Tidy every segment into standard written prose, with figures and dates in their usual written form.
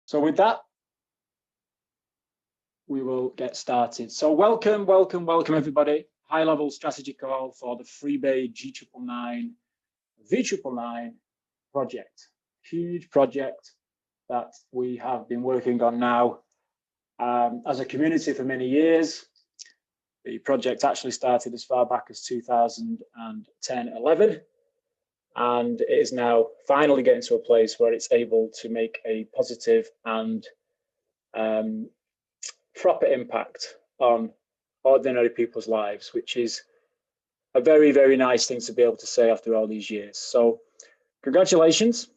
So with that, we will get started. So welcome everybody. High level strategy call for the Freebay G999 V999 project. Huge project that we have been working on now as a community for many years. The project actually started as far back as 2010-11, and it is now finally getting to a place where it's able to make a positive and proper impact on ordinary people's lives, which is a very, very nice thing to be able to say after all these years. So congratulations.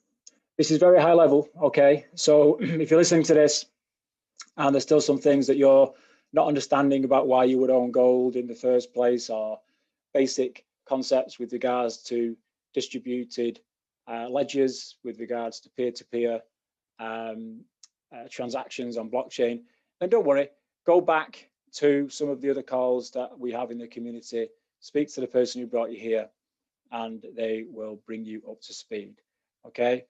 This is very high level, okay? So if you're listening to this and there's still some things that you're not understanding about why you would own gold in the first place, or basic concepts with regards to distributed ledgers, with regards to peer-to-peer transactions on blockchain, then don't worry, go back to some of the other calls that we have in the community, speak to the person who brought you here, and they will bring you up to speed, okay?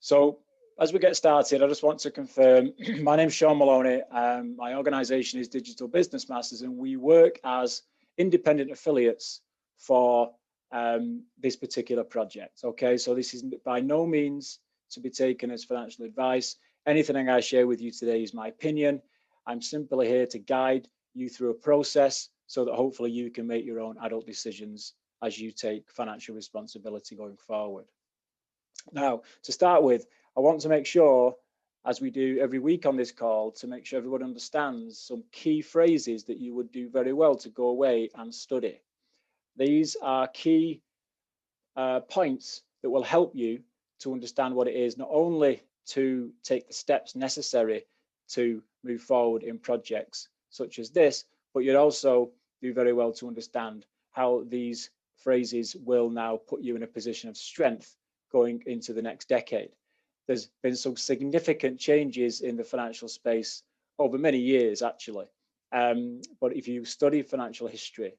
So as we get started, I just want to confirm, my name's Sean Maloney, my organization is Digital Business Masters, and we work as independent affiliates for this particular project, okay? So this is by no means to be taken as financial advice. Anything I share with you today is my opinion. I'm simply here to guide you through a process so that hopefully you can make your own adult decisions as you take financial responsibility going forward. Now, to start with, I want to make sure, as we do every week on this call, to make sure everyone understands some key phrases that you would do very well to go away and study. These are key points that will help you to understand what it is, not only to take the steps necessary to move forward in projects such as this, but you'd also do very well to understand how these phrases will now put you in a position of strength going into the next decade. There's been some significant changes in the financial space over many years, actually. But if you study financial history,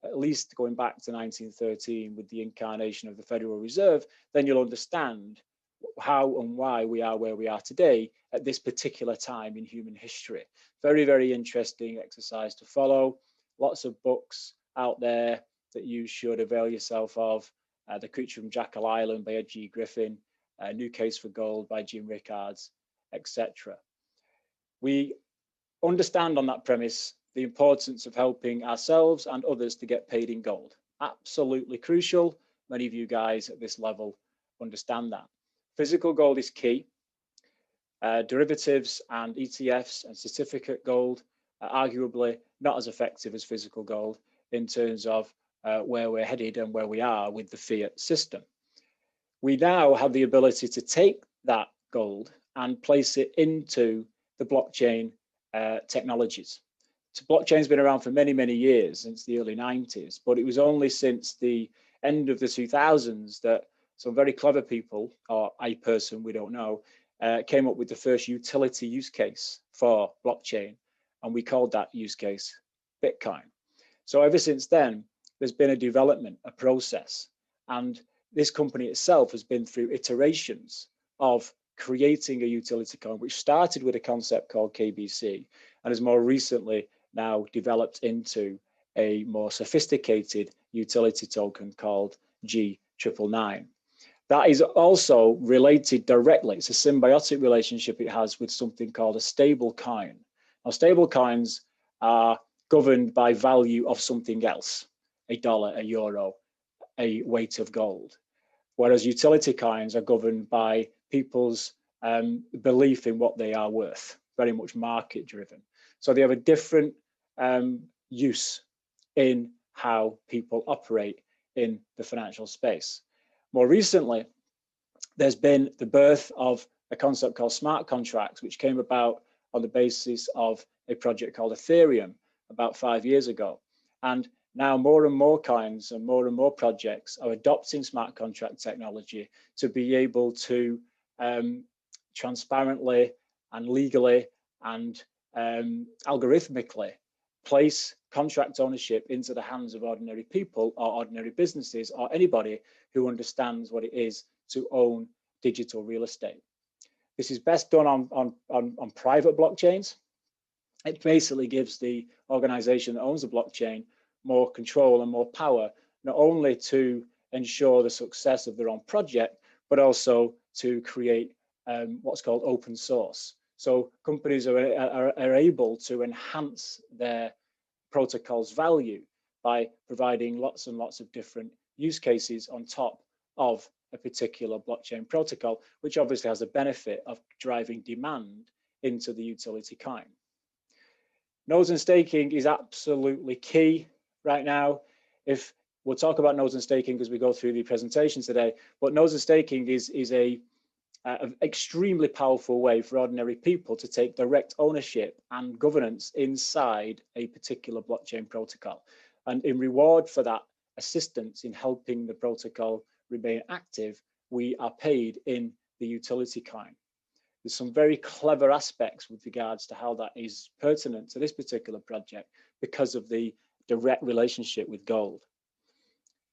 at least going back to 1913 with the incarnation of the Federal Reserve, then you'll understand how and why we are where we are today at this particular time in human history. Very, very interesting exercise to follow. Lots of books out there that you should avail yourself of. The Creature from Jekyll Island by Ed G. Griffin, New Case for Gold by Jim Rickards, etc. We understand on that premise the importance of helping ourselves and others to get paid in gold. Absolutely crucial. Many of you guys at this level understand that. Physical gold is key. Derivatives and ETFs and certificate gold are arguably not as effective as physical gold in terms of where we're headed and where we are with the fiat system. We now have the ability to take that gold and place it into the blockchain technologies. So blockchain's been around for many, many years, since the early 90s, but it was only since the end of the 2000s that some very clever people, or a person, we don't know, came up with the first utility use case for blockchain, and we called that use case Bitcoin. So ever since then, there's been a development, a process, and this company itself has been through iterations of creating a utility coin, which started with a concept called KBC, and has more recently now developed into a more sophisticated utility token called G999. That is also related directly. It's a symbiotic relationship it has with something called a stable coin. Now, stable coins are governed by value of something else, a dollar, a euro, a weight of gold, whereas utility coins are governed by people's belief in what they are worth, very much market driven. So they have a different use in how people operate in the financial space. More recently, there's been the birth of a concept called smart contracts, which came about on the basis of a project called Ethereum about 5 years ago. And now more and more coins and more projects are adopting smart contract technology to be able to transparently and legally and algorithmically place contract ownership into the hands of ordinary people or ordinary businesses or anybody who understands what it is to own digital real estate. This is best done on private blockchains. It basically gives the organization that owns the blockchain more control and more power, not only to ensure the success of their own project, but also to create what's called open source. So companies are able to enhance their protocol's value by providing lots and lots of different use cases on top of a particular blockchain protocol, which obviously has the benefit of driving demand into the utility coin. Nodes and staking is absolutely key right now. If we'll talk about nodes and staking as we go through the presentation today, but nodes and staking is an extremely powerful way for ordinary people to take direct ownership and governance inside a particular blockchain protocol. And in reward for that assistance in helping the protocol remain active, we are paid in the utility coin. There's some very clever aspects with regards to how that is pertinent to this particular project because of the direct relationship with gold.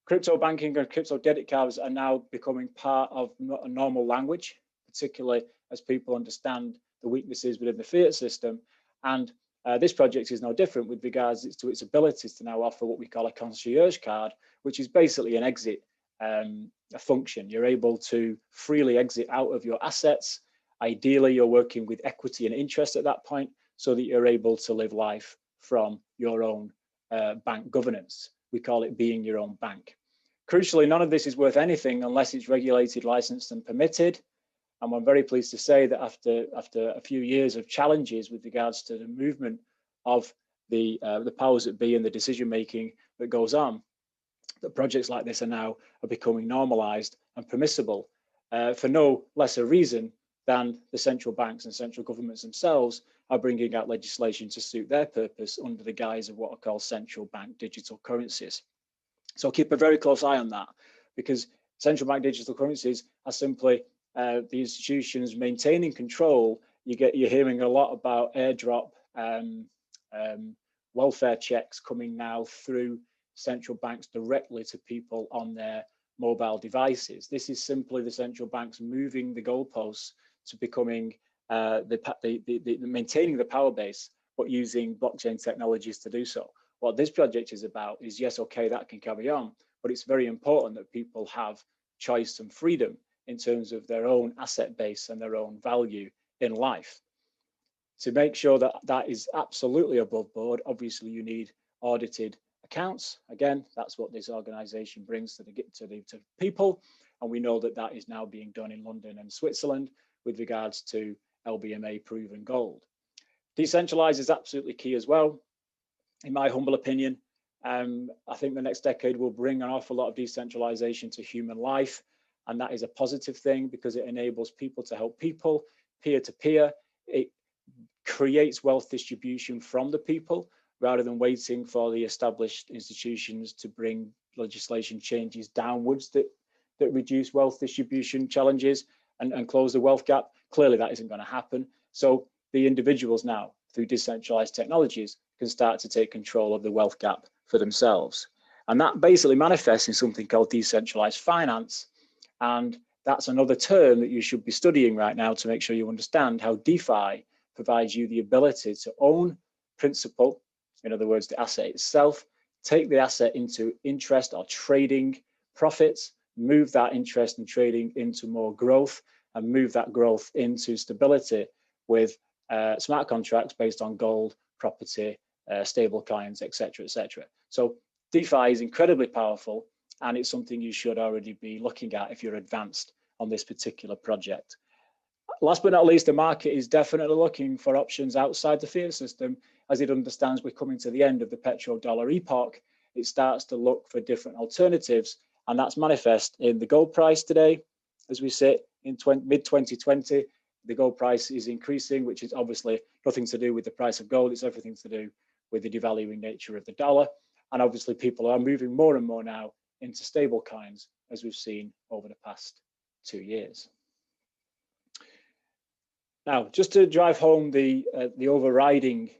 Crypto banking and crypto debit cards are now becoming part of a normal language, particularly as people understand the weaknesses within the fiat system. And this project is no different with regards to its abilities to now offer what we call a concierge card, which is basically an exit a function. You're able to freely exit out of your assets. Ideally, you're working with equity and interest at that point so that you're able to live life from your own bank governance. We call it being your own bank. Crucially, none of this is worth anything unless it's regulated, licensed, and permitted. And I'm very pleased to say that after a few years of challenges with regards to the movement of the powers that be and the decision making that goes on, that projects like this are becoming normalized and permissible for no lesser reason than the central banks and central governments themselves are bringing out legislation to suit their purpose under the guise of what are called central bank digital currencies. So keep a very close eye on that, because central bank digital currencies are simply the institutions maintaining control. You're hearing a lot about airdrop welfare checks coming now through central banks directly to people on their mobile devices. This is simply the central banks moving the goalposts to becoming maintaining the power base, but using blockchain technologies to do so. What this project is about is, yes, okay, that can carry on, but it's very important that people have choice and freedom in terms of their own asset base and their own value in life. To make sure that that is absolutely above board, obviously you need audited accounts. Again, that's what this organization brings to the people, and we know that that is now being done in London and Switzerland with regards to LBMA proven gold. Decentralized is absolutely key as well, in my humble opinion. I think the next decade will bring an awful lot of decentralization to human life, and that is a positive thing because it enables people to help people, peer-to-peer. It creates wealth distribution from the people rather than waiting for the established institutions to bring legislation changes downwards that reduce wealth distribution challenges and close the wealth gap. Clearly that isn't going to happen. So the individuals now, through decentralized technologies, can start to take control of the wealth gap for themselves. And that basically manifests in something called decentralized finance. And that's another term that you should be studying right now to make sure you understand how DeFi provides you the ability to own principal, in other words, the asset itself, take the asset into interest or trading profits, move that interest and trading into more growth, and move that growth into stability with smart contracts based on gold, property, stable coins, etc., etc. So DeFi is incredibly powerful, and it's something you should already be looking at if you're advanced on this particular project. Last but not least, the market is definitely looking for options outside the fiat system as it understands we're coming to the end of the petrodollar epoch. It starts to look for different alternatives, and that's manifest in the gold price today. As we sit in mid-2020, the gold price is increasing, which is obviously nothing to do with the price of gold. It's everything to do with the devaluing nature of the dollar. And obviously people are moving more and more now into stable coins, as we've seen over the past 2 years. Now, just to drive home the overriding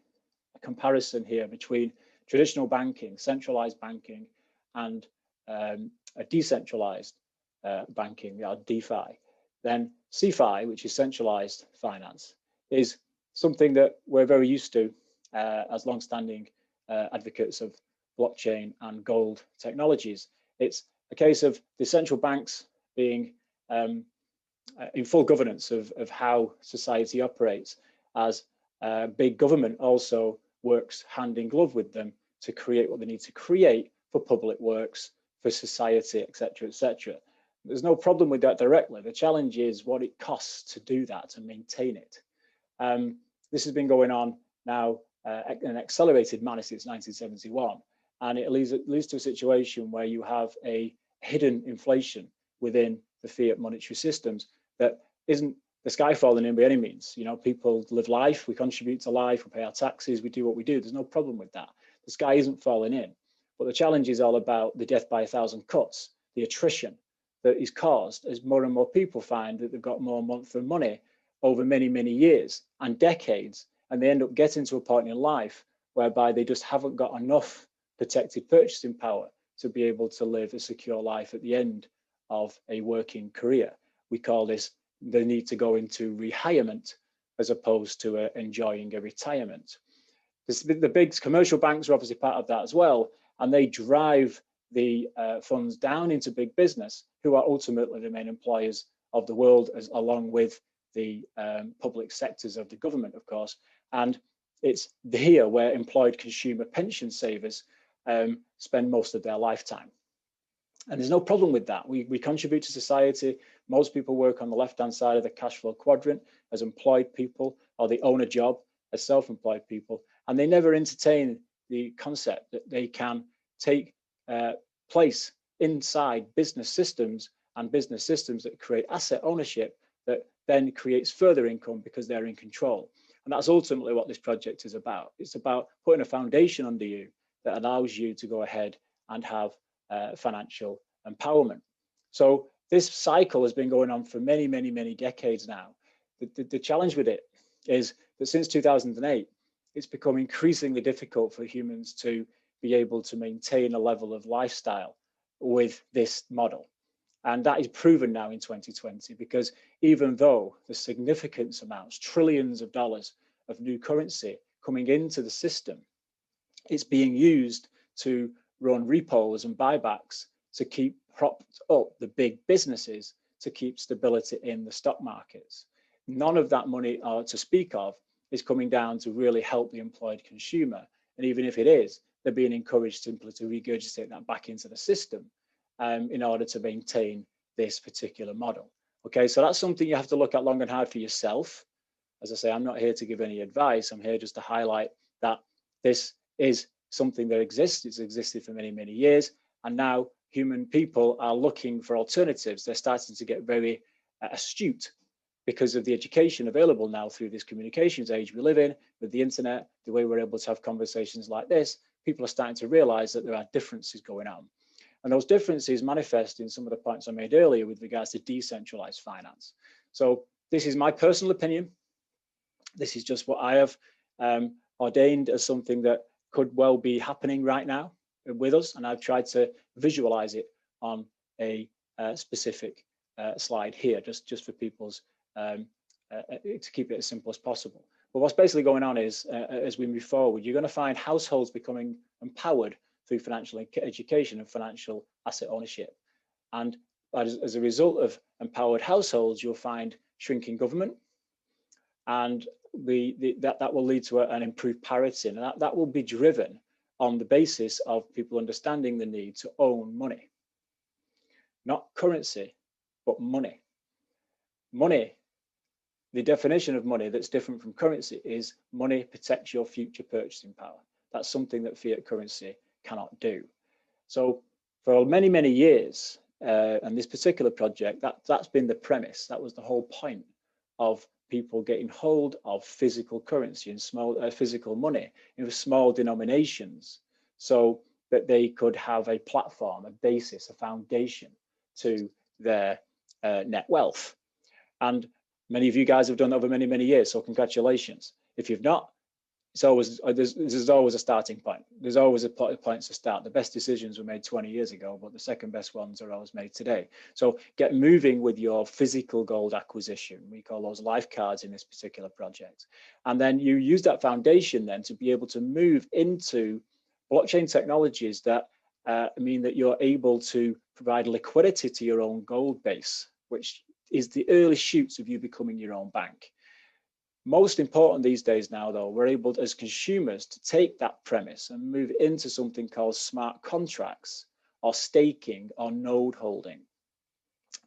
comparison here between traditional banking, centralized banking, and a decentralized banking, DeFi. then CeFi, which is centralized finance, is something that we're very used to as long-standing advocates of blockchain and gold technologies. It's a case of the central banks being in full governance of how society operates, as big government also works hand in glove with them to create what they need to create for public works, for society, etc., etc. There's no problem with that directly. The challenge is what it costs to do that, to maintain it. This has been going on now in an accelerated manner since 1971, and it leads to a situation where you have a hidden inflation within the fiat monetary systems that isn't the sky falling in by any means. You know, people live life, we contribute to life, we pay our taxes, we do what we do. There's no problem with that. The sky isn't falling in. But the challenge is all about the death by 1,000 cuts, the attrition that is caused as more and more people find that they've got more monthly money over many, many years and decades, and they end up getting to a point in life whereby they just haven't got enough protected purchasing power to be able to live a secure life at the end of a working career. We call this the need to go into retirement as opposed to enjoying a retirement. The big commercial banks are obviously part of that as well, and they drive the funds down into big business, who are ultimately the main employers of the world, along with the public sectors of the government, of course. And it's here where employed consumer pension savers spend most of their lifetime. And there's no problem with that. We contribute to society. Most people work on the left-hand side of the cash flow quadrant as employed people, or they own a job as self-employed people. And they never entertain the concept that they can take place inside business systems, and business systems that create asset ownership that then creates further income because they're in control. And that's ultimately what this project is about. It's about putting a foundation under you that allows you to go ahead and have financial empowerment. So this cycle has been going on for many, many, many decades now. The challenge with it is that since 2008, it's become increasingly difficult for humans to be able to maintain a level of lifestyle with this model. And that is proven now in 2020, because even though the significant amounts, trillions of dollars of new currency coming into the system, it's being used to run repos and buybacks to keep propped up the big businesses, to keep stability in the stock markets. None of that money, to speak of, is coming down to really help the employed consumer. And even if it is, they're being encouraged simply to regurgitate that back into the system in order to maintain this particular model. Okay, so that's something you have to look at long and hard for yourself. As I say, I'm not here to give any advice. I'm here just to highlight that this is something that exists. It's existed for many, many years. And now human people are looking for alternatives. They're starting to get very astute because of the education available now through this communications age we live in, with the internet, the way we're able to have conversations like this. People are starting to realize that there are differences going on. And those differences manifest in some of the points I made earlier with regards to decentralized finance. So this is my personal opinion. This is just what I have ordained as something that could well be happening right now with us. And I've tried to visualize it on a specific slide here, just for people's, to keep it as simple as possible. But what's basically going on is, as we move forward, you're going to find households becoming empowered through financial education and financial asset ownership. And as a result of empowered households, you'll find shrinking government, and that will lead to an improved parity. And that will be driven on the basis of people understanding the need to own money. Not currency, but money. Money, the definition of money that's different from currency is money protects your future purchasing power. That's something that fiat currency cannot do. So for many, many years, and this particular project, that's been the premise. That was the whole point of people getting hold of physical currency and small physical money in small denominations, so that they could have a platform, a basis, a foundation to their net wealth. And many of you guys have done that over many, many years, so congratulations. If you've not, it's always there's always a starting point. There's always a point to start. The best decisions were made 20 years ago, but the second best ones are always made today. So get moving with your physical gold acquisition. We call those life cards in this particular project. And then you use that foundation then to be able to move into blockchain technologies that mean that you're able to provide liquidity to your own gold base, which is the early shoots of you becoming your own bank. Most important these days now, though, we're able as consumers to take that premise and move into something called smart contracts or staking or node holding.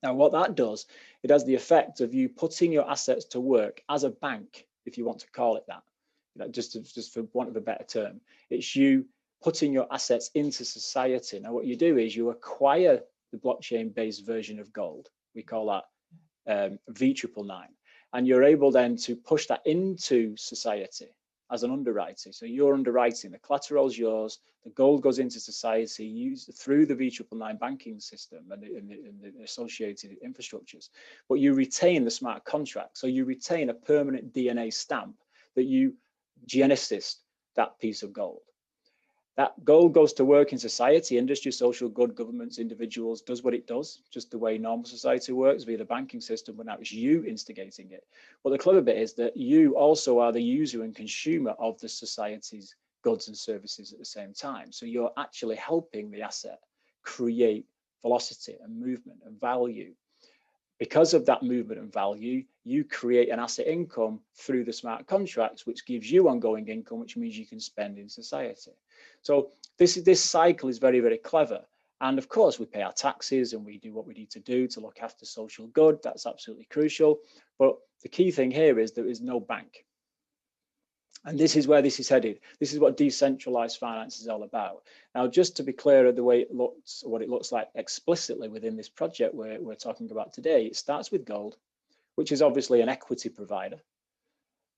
Now, what that does, it has the effect of you putting your assets to work as a bank, if you want to call it that, just for want of a better term. It's you putting your assets into society. Now, what you do is you acquire the blockchain-based version of gold. We call that V999. And you're able then to push that into society as an underwriter. So you're underwriting, the collateral's yours, the gold goes into society used through the V999 banking system and the associated infrastructures. But you retain the smart contract. So you retain a permanent DNA stamp that you geneticist that piece of gold. That gold goes to work in society, industry, social good, governments, individuals, does what it does, just the way normal society works via the banking system, but now it's you instigating it. But the clever bit is that you also are the user and consumer of the society's goods and services at the same time. So you're actually helping the asset create velocity and movement and value. Because of that movement and value, you create an asset income through the smart contracts, which gives you ongoing income, which means you can spend in society. So this cycle is very, very clever. And of course, we pay our taxes and we do what we need to do to look after social good. That's absolutely crucial. But the key thing here is there is no bank. And this is where this is headed. This is what decentralized finance is all about. Now, just to be clear of the way it looks, what it looks like explicitly within this project we're talking about today, it starts with gold, which is obviously an equity provider,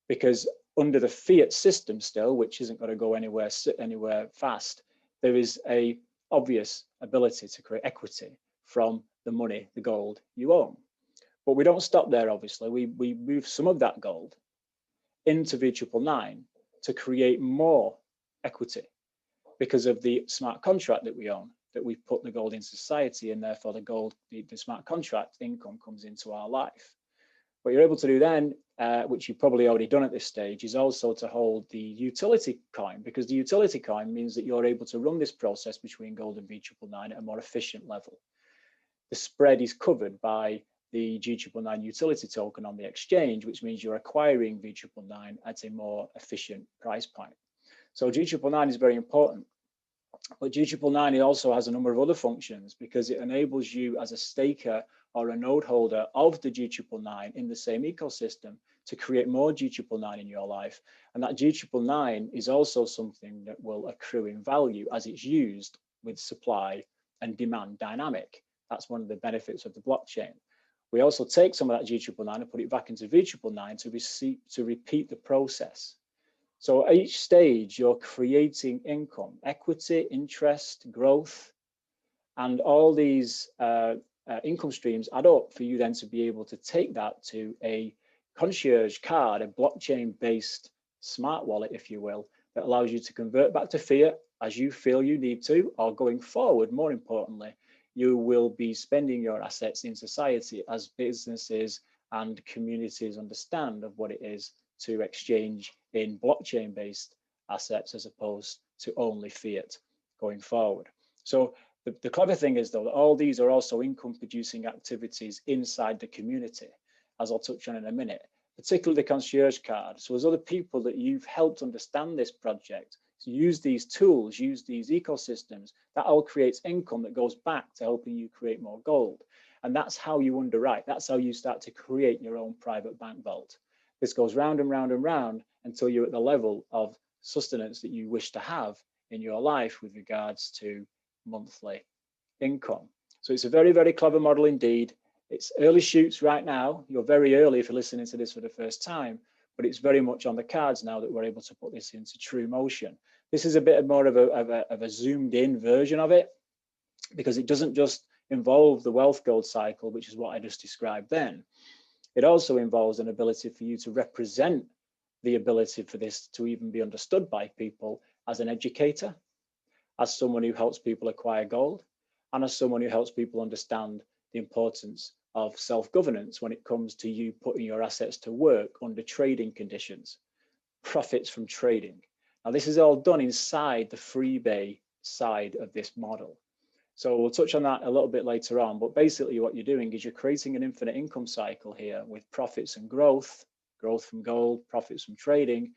because under the fiat system still, which isn't going to go anywhere fast, there is a obvious ability to create equity from the money, the gold you own. But we don't stop there, obviously. We move some of that gold into V999 to create more equity because of the smart contract that we own, that we've put the gold in society, and therefore the gold, the smart contract income comes into our life. What you're able to do then, which you've probably already done at this stage, is also to hold the utility coin, because the utility coin means that you're able to run this process between gold and V999 at a more efficient level. The spread is covered by the G999 utility token on the exchange, which means you're acquiring V999 at a more efficient price point. So G999 is very important. But G999 also has a number of other functions, because it enables you as a staker or a node holder of the G999 in the same ecosystem to create more G999 in your life. And that G999 is also something that will accrue in value as it's used with supply and demand dynamic. That's one of the benefits of the blockchain. We also take some of that G999 and put it back into V999 to repeat the process. So at each stage, you're creating income, equity, interest, growth, and all these income streams add up for you then to be able to take that to a concierge card, a blockchain-based smart wallet, if you will, that allows you to convert back to fiat as you feel you need to, or going forward, more importantly, you will be spending your assets in society as businesses and communities understand of what it is to exchange in blockchain-based assets as opposed to only fiat going forward. So the clever thing is, though, that all these are also income-producing activities inside the community, as I'll touch on in a minute, particularly the concierge card. So as other people that you've helped understand this project, so use these tools, use these ecosystems, that all creates income that goes back to helping you create more gold. And that's how you underwrite. That's how you start to create your own private bank vault. This goes round and round and round until you're at the level of sustenance that you wish to have in your life with regards to monthly income. So it's a very, very clever model indeed. It's early shoots right now. You're very early if you're listening to this for the first time, but it's very much on the cards now that we're able to put this into true motion. This is a bit more of a zoomed in version of it, because it doesn't just involve the wealth gold cycle, which is what I just described then. It also involves an ability for you to represent the ability for this to even be understood by people as an educator, as someone who helps people acquire gold, and as someone who helps people understand the importance of self-governance when it comes to you putting your assets to work under trading conditions, profits from trading. Now, this is all done inside the Freebay side of this model. So we'll touch on that a little bit later on, but basically what you're doing is you're creating an infinite income cycle here with profits and growth from gold, profits from trading.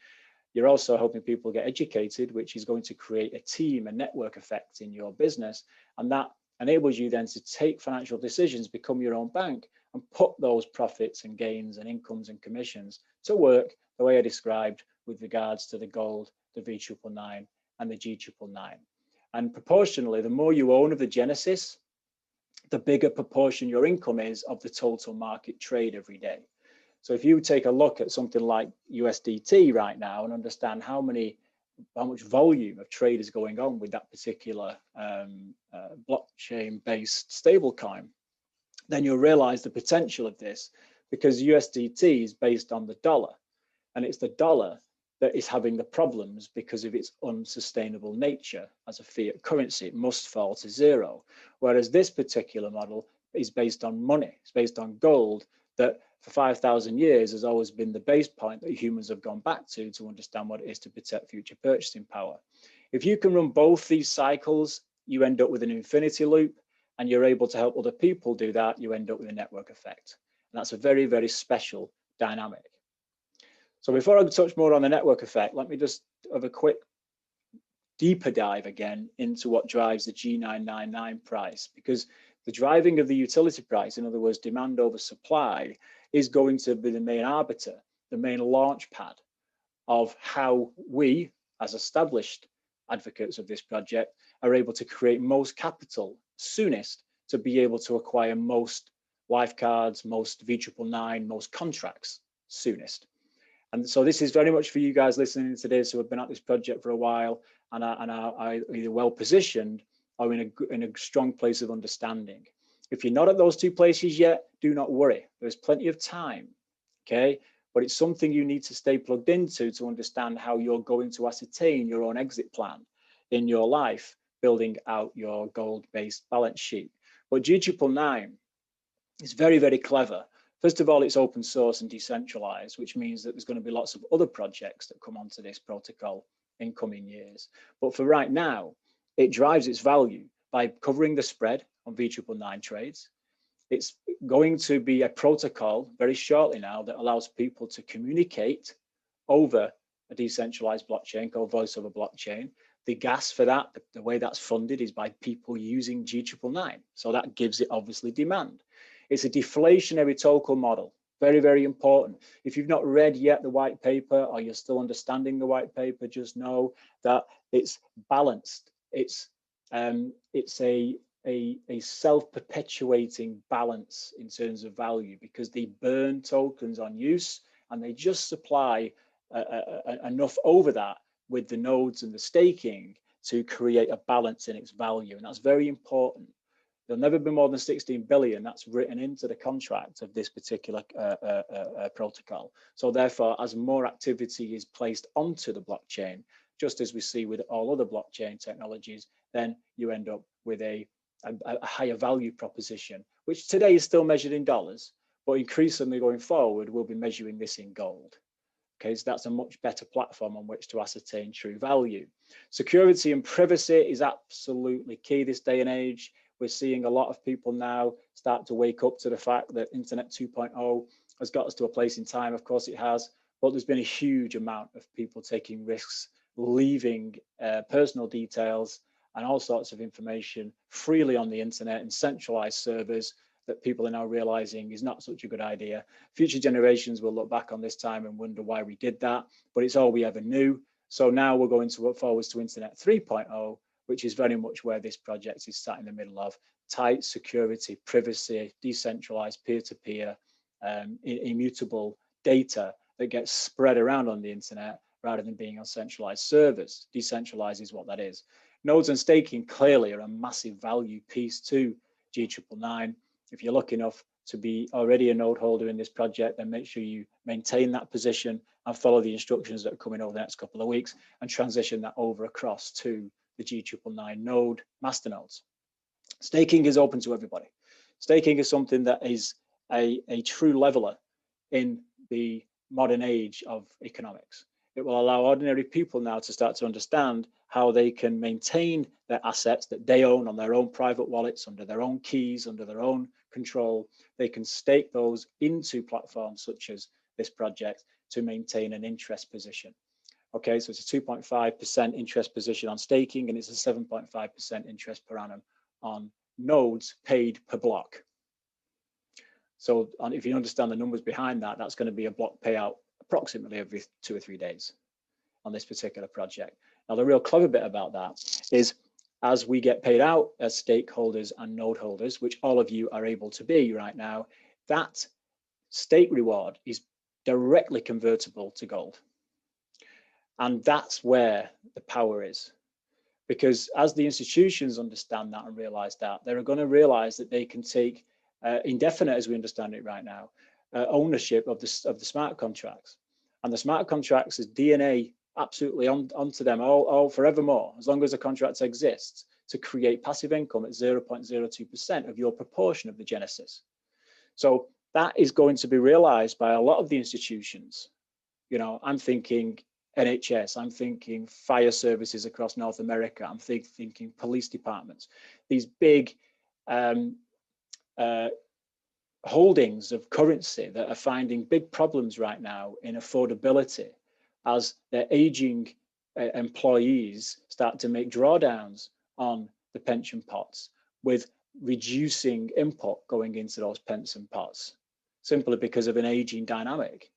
You're also helping people get educated, which is going to create a team, a network effect in your business. And that enables you then to take financial decisions, become your own bank, and put those profits and gains and incomes and commissions to work the way I described with regards to the gold, the V999 and the G999. And proportionally, the more you own of the Genesis, the bigger proportion your income is of the total market trade every day. So if you take a look at something like USDT right now and understand how much volume of trade is going on with that particular blockchain-based stablecoin, then you'll realize the potential of this, because USDT is based on the dollar, and it's the dollar that is having the problems because of its unsustainable nature as a fiat currency. It must fall to zero. Whereas this particular model is based on money. It's based on gold that for 5,000 years has always been the base point that humans have gone back to understand what it is to protect future purchasing power. If you can run both these cycles, you end up with an infinity loop, and you're able to help other people do that, you end up with a network effect. And that's a very, very special dynamic. So before I touch more on the network effect, let me just have a quick deeper dive again into what drives the G999 price, because the driving of the utility price, in other words, demand over supply, is going to be the main arbiter, the main launch pad of how we, as established advocates of this project, are able to create most capital soonest to be able to acquire most life cards, most V999, most contracts soonest. And so this is very much for you guys listening to this who have been at this project for a while and are either well positioned or in a strong place of understanding. If you're not at those two places yet, do not worry. There's plenty of time, okay? But it's something you need to stay plugged into to understand how you're going to ascertain your own exit plan in your life, building out your gold-based balance sheet. But G999 is very, very clever. First of all, it's open source and decentralized, which means that there's going to be lots of other projects that come onto this protocol in coming years. But for right now, it drives its value by covering the spread on V999 trades. It's going to be a protocol very shortly now that allows people to communicate over a decentralized blockchain called voice over blockchain. The gas for that, the way that's funded is by people using G999. So that gives it obviously demand. It's a deflationary token model, very, very important. If you've not read yet the white paper or you're still understanding the white paper, just know that it's balanced. It's a self-perpetuating balance in terms of value, because they burn tokens on use and they just supply enough over that with the nodes and the staking to create a balance in its value. And that's very important. There'll never be more than 16 billion. That's written into the contract of this particular protocol. So therefore, as more activity is placed onto the blockchain, just as we see with all other blockchain technologies, then you end up with a higher value proposition, which today is still measured in dollars, but increasingly going forward, we'll be measuring this in gold. Okay, so that's a much better platform on which to ascertain true value. Security and privacy is absolutely key this day and age. We're seeing a lot of people now start to wake up to the fact that Internet 2.0 has got us to a place in time. Of course it has, but there's been a huge amount of people taking risks, leaving personal details and all sorts of information freely on the internet in centralized servers that people are now realizing is not such a good idea. Future generations will look back on this time and wonder why we did that, but it's all we ever knew. So now we're going to look forwards to Internet 3.0, which is very much where this project is sat in the middle of. Tight security, privacy, decentralized peer-to-peer, immutable data that gets spread around on the internet rather than being on centralized servers. Decentralized is what that is. Nodes and staking clearly are a massive value piece to G999. If you're lucky enough to be already a node holder in this project, then make sure you maintain that position and follow the instructions that are coming over the next couple of weeks and transition that over across to the G999 node master nodes. Staking is open to everybody. Staking is something that is a true leveler in the modern age of economics. It will allow ordinary people now to start to understand how they can maintain their assets that they own on their own private wallets, under their own keys, under their own control. They can stake those into platforms such as this project to maintain an interest position. Okay, so it's a 2.5% interest position on staking, and it's a 7.5% interest per annum on nodes paid per block. So if you understand the numbers behind that, that's going to be a block payout approximately every 2 or 3 days on this particular project. Now, the real clever bit about that is as we get paid out as stakeholders and node holders, which all of you are able to be right now, that stake reward is directly convertible to gold. And that's where the power is. Because as the institutions understand that and realize that, they're going to realize that they can take indefinite, as we understand it right now, ownership of the smart contracts. And the smart contracts is DNA absolutely onto them all forevermore, as long as the contract exists, to create passive income at 0.02% of your proportion of the genesis. So that is going to be realized by a lot of the institutions. You know, I'm thinking NHS, I'm thinking fire services across North America, I'm thinking police departments, these big holdings of currency that are finding big problems right now in affordability as their aging employees start to make drawdowns on the pension pots, with reducing input going into those pension pots, simply because of an aging dynamic.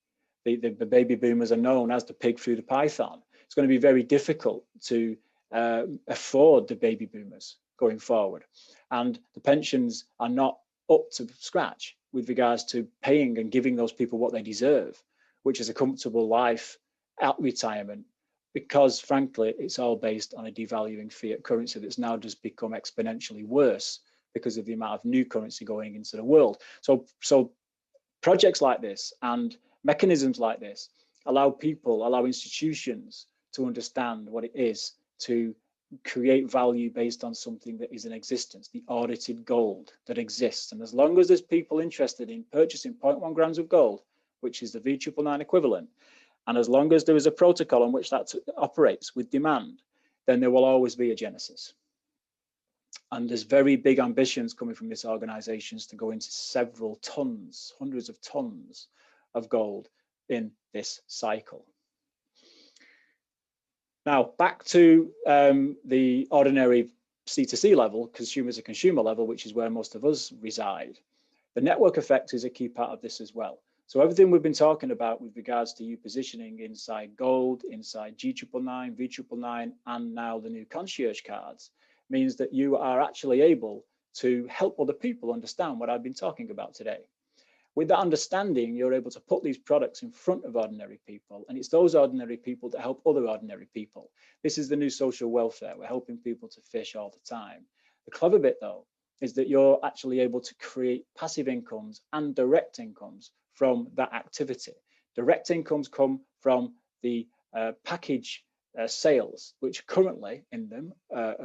The baby boomers are known as the pig through the python. It's going to be very difficult to afford the baby boomers going forward. And the pensions are not up to scratch with regards to paying and giving those people what they deserve, which is a comfortable life at retirement, because frankly, it's all based on a devaluing fiat currency that's now just become exponentially worse because of the amount of new currency going into the world. So projects like this and mechanisms like this allow institutions to understand what it is to create value based on something that is in existence, the audited gold that exists. And as long as there's people interested in purchasing 0.1 grams of gold, which is the V999 equivalent, and as long as there is a protocol on which that operates with demand, then there will always be a genesis. And there's very big ambitions coming from these organizations to go into several tons, hundreds of tons of gold in this cycle. Now, back to the ordinary C2C level, consumer to consumer level, which is where most of us reside. The network effect is a key part of this as well. So everything we've been talking about with regards to you positioning inside gold, inside G999, V999, and now the new concierge cards, means that you are actually able to help other people understand what I've been talking about today. With that understanding, you're able to put these products in front of ordinary people, and it's those ordinary people that help other ordinary people. This is the new social welfare. We're helping people to fish all the time. The clever bit, though, is that you're actually able to create passive incomes and direct incomes from that activity. Direct incomes come from the package sales, which currently in them,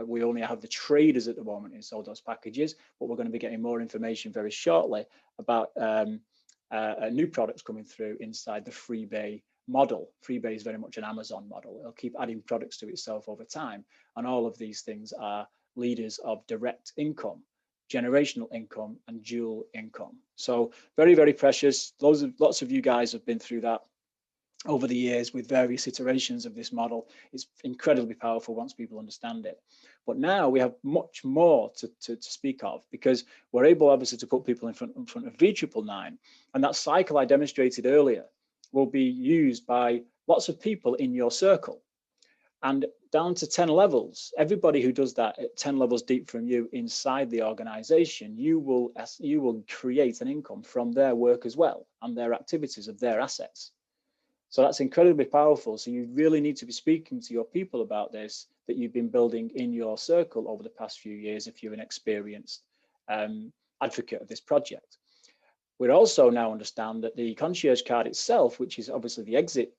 we only have the traders at the moment in sold those packages, but we're going to be getting more information very shortly about new products coming through inside the Freebay model. Freebay is very much an Amazon model. It'll keep adding products to itself over time. And all of these things are leaders of direct income, generational income, and dual income. So very, very precious. Lots of you guys have been through that over the years with various iterations of this model. It's incredibly powerful once people understand it. But now we have much more to speak of, because we're able obviously to put people in front of V999, and that cycle I demonstrated earlier will be used by lots of people in your circle. And down to 10 levels, everybody who does that at 10 levels deep from you inside the organization, you will create an income from their work as well and their activities of their assets. So that's incredibly powerful. So you really need to be speaking to your people about this, that you've been building in your circle over the past few years, if you're an experienced advocate of this project. We also now understand that the concierge card itself, which is obviously the exit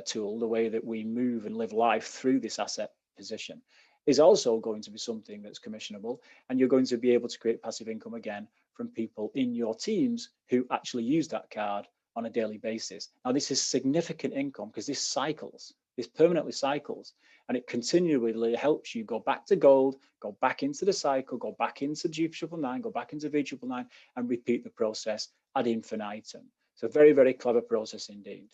tool, the way that we move and live life through this asset position, is also going to be something that's commissionable, and you're going to be able to create passive income again from people in your teams who actually use that card on a daily basis. Now, this is significant income because this cycles, this permanently cycles, and it continually helps you go back to gold, go back into the cycle, go back into G999, go back into V999, and repeat the process ad infinitum. So very, very clever process indeed.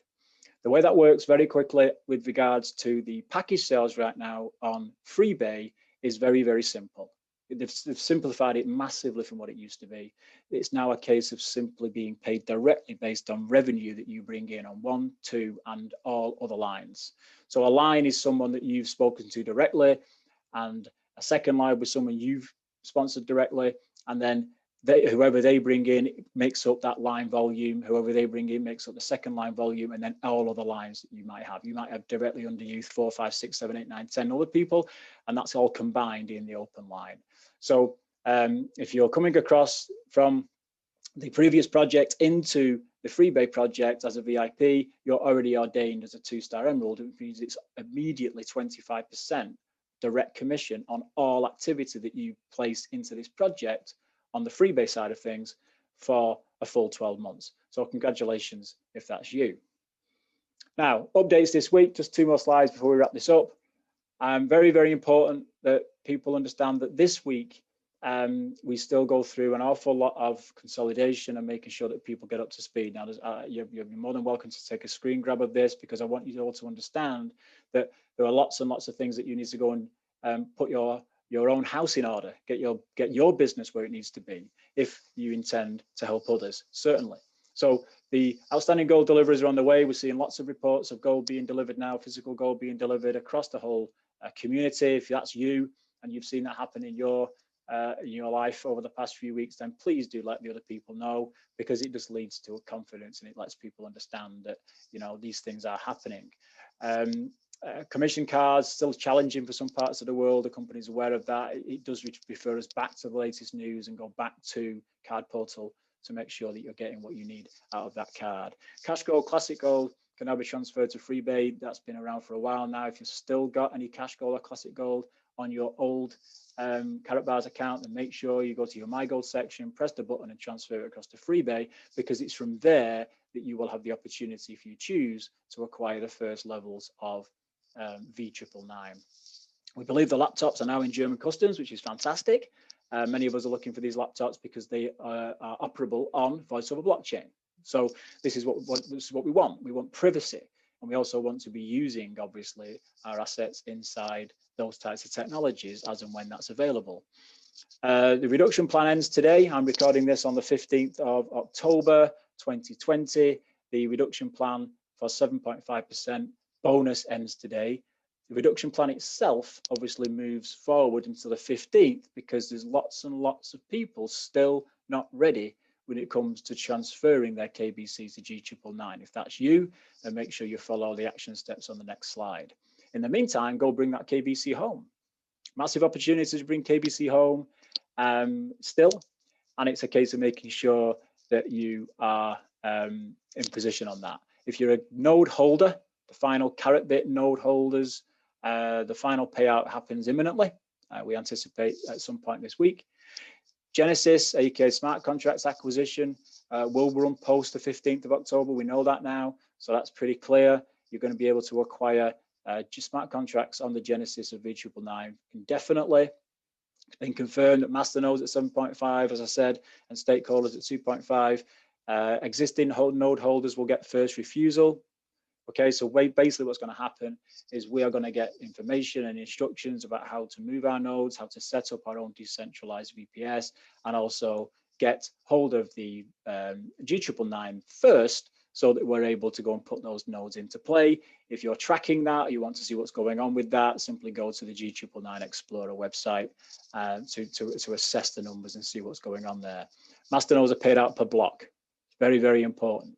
The way that works very quickly with regards to the package sales right now on Freebay is very, very simple. They've simplified it massively from what it used to be. It's now a case of simply being paid directly based on revenue that you bring in on 1, 2, and all other lines. So a line is someone that you've spoken to directly, and a second line with someone you've sponsored directly, and then whoever they bring in makes up that line volume, whoever they bring in makes up the second line volume, and then all other lines that you might have. You might have directly under you 4, 5, 6, 7, 8, 9, 10 other people, and that's all combined in the open line. So if you're coming across from the previous project into the Freebay project as a VIP, you're already ordained as a 2-star Emerald, which means it's immediately 25% direct commission on all activity that you place into this project on the Freebay side of things for a full 12 months. So congratulations if that's you. Now, updates this week, just 2 more slides before we wrap this up. Very, very important that people understand that this week we still go through an awful lot of consolidation and making sure that people get up to speed. Now, you're more than welcome to take a screen grab of this, because I want you all to understand that there are lots and lots of things that you need to go and put your own house in order, get your business where it needs to be if you intend to help others, certainly. So the outstanding gold deliveries are on the way. We're seeing lots of reports of gold being delivered now, physical gold being delivered across the whole community. If that's you and you've seen that happen in your life over the past few weeks, then please do let the other people know, because it just leads to confidence and it lets people understand that, you know, these things are happening. Commission cards still challenging for some parts of the world. The company's aware of that. It does refer us back to the latest news and go back to Card Portal to make sure that you're getting what you need out of that card. Cash Gold, Classic Gold can now be transferred to Freebay. That's been around for a while now. If you've still got any Cash Gold or Classic Gold on your old Karatbars account, then make sure you go to your My Gold section, press the button and transfer it across to Freebay, because it's from there that you will have the opportunity, if you choose, to acquire the first levels of V999. We believe the laptops are now in German customs, which is fantastic. Many of us are looking for these laptops because they are operable on voice over blockchain. So this is what we want. We want privacy, and we also want to be using, obviously, our assets inside those types of technologies as and when that's available. The reduction plan ends today. I'm recording this on the 15th of October 2020. The reduction plan for 7.5% bonus ends today. The reduction plan itself obviously moves forward until the 15th, because there's lots and lots of people still not ready when it comes to transferring their KBC to G999. If that's you, then make sure you follow the action steps on the next slide. In the meantime, go bring that KBC home. Massive opportunity to bring KBC home still, and it's a case of making sure that you are in position on that. If you're a node holder, the final carat bit node holders, the final payout happens imminently. We anticipate at some point this week. Genesis, aka smart contracts acquisition, will run post the 15th of October. We know that now, so that's pretty clear. You're going to be able to acquire smart contracts on the Genesis of V999 indefinitely. It's been confirmed that master nodes at 7.5, as I said, and stakeholders at 2.5. Existing node holders will get first refusal. Okay, so basically what's going to happen is we are going to get information and instructions about how to move our nodes, how to set up our own decentralized VPS, and also get hold of the G999 first, so that we're able to go and put those nodes into play. If you're tracking that, or you want to see what's going on with that, simply go to the G999 Explorer website to assess the numbers and see what's going on there. Master nodes are paid out per block. Very, very important.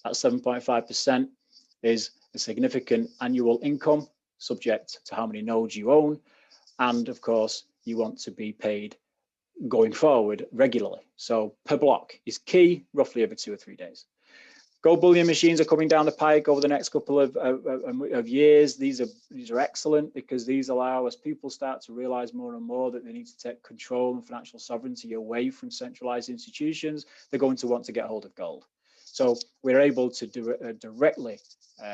That 7.5% is a significant annual income, subject to how many nodes you own. And of course, you want to be paid going forward regularly. So per block is key, roughly every 2 or 3 days. Gold bullion machines are coming down the pike over the next couple of years. These are excellent because these allow, as people start to realize more and more that they need to take control and financial sovereignty away from centralized institutions, they're going to want to get hold of gold. So we're able to directly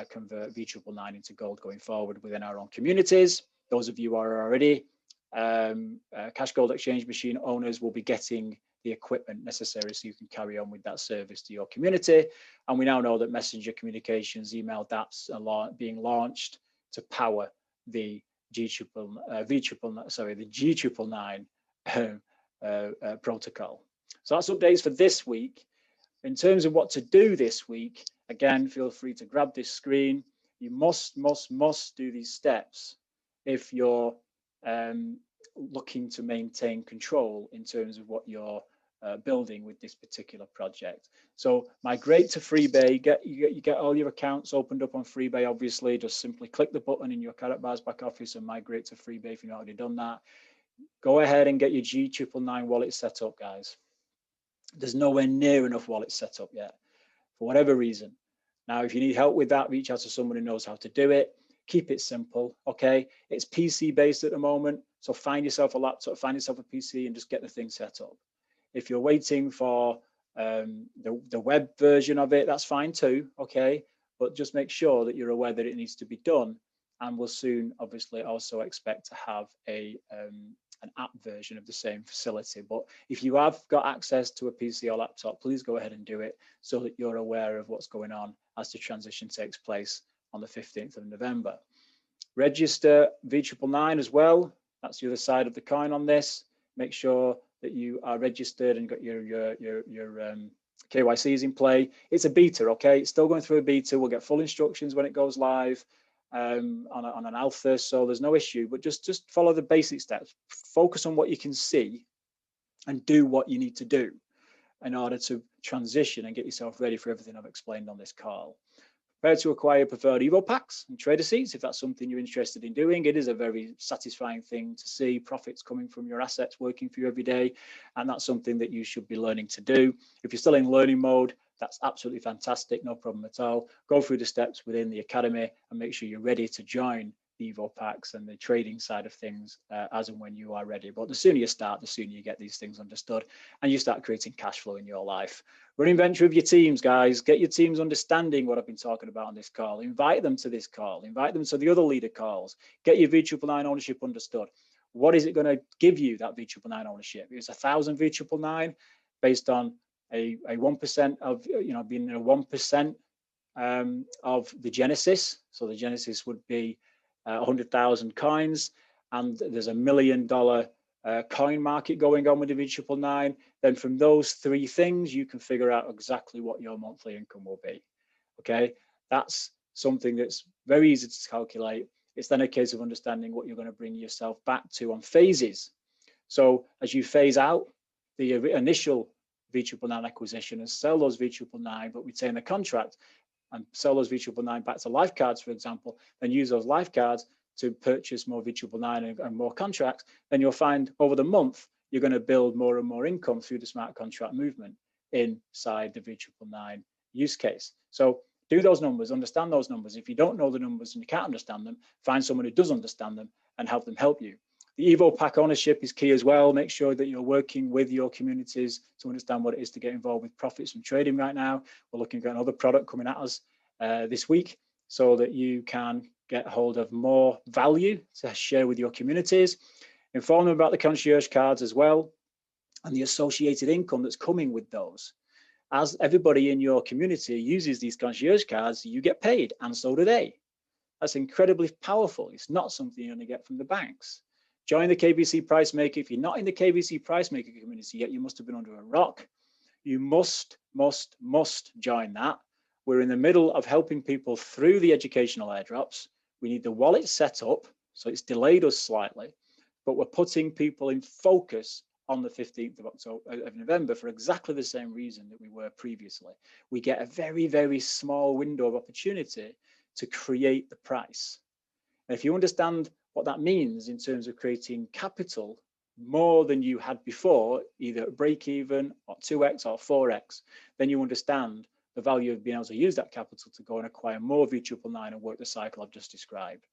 convert V999 into gold going forward within our own communities. Those of you who are already cash gold exchange machine owners will be getting the equipment necessary so you can carry on with that service to your community. And we now know that messenger communications, email dApps are being launched to power the G999 protocol. So that's updates for this week. In terms of what to do this week, again, feel free to grab this screen. You must do these steps if you're looking to maintain control in terms of what you're building with this particular project. So migrate to Freebay, you get all your accounts opened up on Freebay. Obviously, just simply click the button in your Karatbars back office and migrate to Freebay if you've not already done that. Go ahead and get your G999 wallet set up, guys. There's nowhere near enough wallets set up yet, for whatever reason. Now, if you need help with that, reach out to someone who knows how to do it. Keep it simple, okay? It's PC based at the moment, so find yourself a laptop, find yourself a PC and just get the thing set up. If you're waiting for the web version of it, that's fine too, okay? But just make sure that you're aware that it needs to be done, and we'll soon obviously also expect to have an app version of the same facility. But if you have got access to a PC or laptop, please go ahead and do it so that you're aware of what's going on as the transition takes place on the 15th of November. Register V999 as well. That's the other side of the coin on this. Make sure that you are registered and got your KYCs in play. It's a beta, okay? It's still going through a beta. We'll get full instructions when it goes live on an alpha, so there's no issue. But just follow the basic steps. Focus on what you can see and do what you need to do in order to transition and get yourself ready for everything I've explained on this call. Prepare to acquire preferred Evo packs and trader seats if that's something you're interested in doing. It is a very satisfying thing to see profits coming from your assets working for you every day, and that's something that you should be learning to do. If you're still in learning mode, that's absolutely fantastic, no problem at all. Go through the steps within the academy and make sure you're ready to join the Evo packs and the trading side of things as and when you are ready. But the sooner you start, the sooner you get these things understood and you start creating cash flow in your life. Run inventory of your teams, guys. Get your teams understanding what I've been talking about on this call. Invite them to this call. Invite them to the other leader calls. Get your V999 ownership understood. What is it going to give you, that V999 ownership? It's 1,000 V999 based on a 1% of, being a 1% of the Genesis. So the Genesis would be 100,000 coins, and there's $1 million coin market going on with the V999. Then from those three things, you can figure out exactly what your monthly income will be. Okay, that's something that's very easy to calculate. It's then a case of understanding what you're going to bring yourself back to on phases. So as you phase out the initial V999 acquisition and sell those V999, but retain the contract and sell those V999 back to life cards, for example, and use those life cards to purchase more V999 and more contracts, then you'll find over the month, you're going to build more and more income through the smart contract movement inside the V999 use case. So do those numbers, understand those numbers. If you don't know the numbers and you can't understand them, find someone who does understand them and help them help you. The Evo pack ownership is key as well. Make sure that you're working with your communities to understand what it is to get involved with profits from trading right now. We're looking at another product coming at us this week so that you can get hold of more value to share with your communities. Inform them about the concierge cards as well and the associated income that's coming with those. As everybody in your community uses these concierge cards, you get paid, and so do they. That's incredibly powerful. It's not something you're going to get from the banks. Join the KBC Price Maker. If you're not in the KBC Price Maker community yet, you must have been under a rock. You must join that. We're in the middle of helping people through the educational airdrops. We need the wallet set up, so it's delayed us slightly, but we're putting people in focus on the 15th of November for exactly the same reason that we were previously. We get a very, very small window of opportunity to create the price. And if you understand what that means in terms of creating capital more than you had before, either at break even or 2x or 4x, then you understand the value of being able to use that capital to go and acquire more V999 and work the cycle I've just described.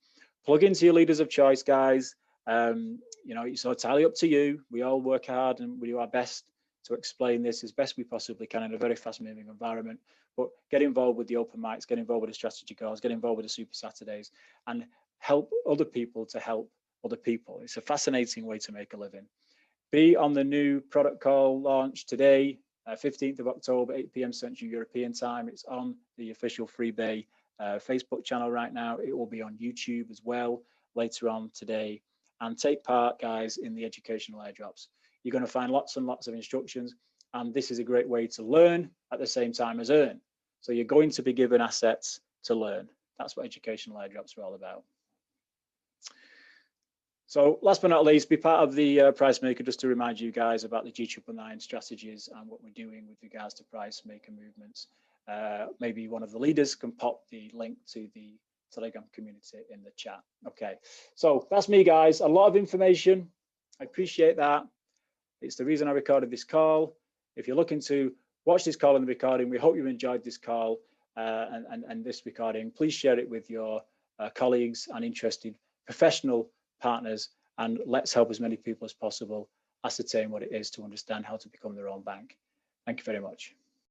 Plug into your leaders of choice, guys. You know, it's entirely up to you. We all work hard and we do our best to explain this as best we possibly can in a very fast-moving environment. But get involved with the open mics, get involved with the strategy calls, get involved with the Super Saturdays, and help other people to help other people. It's a fascinating way to make a living. Be on the new product call launch today, 15th of October, 8 p.m. Central European time. It's on the official Freebay Facebook channel right now. It will be on YouTube as well later on today. And take part, guys, in the educational airdrops. You're going to find lots and lots of instructions, and this is a great way to learn at the same time as earn. So you're going to be given assets to learn. That's what educational airdrops are all about. So last but not least, be part of the price maker, just to remind you guys about the G999 strategies and what we're doing with regards to price maker movements. Maybe one of the leaders can pop the link to the Telegram community in the chat. Okay, so that's me, guys. A lot of information. I appreciate that. It's the reason I recorded this call. If you're looking to watch this call and the recording, we hope you enjoyed this call and this recording. Please share it with your colleagues and interested professional partners, and let's help as many people as possible ascertain what it is to understand how to become their own bank. Thank you very much.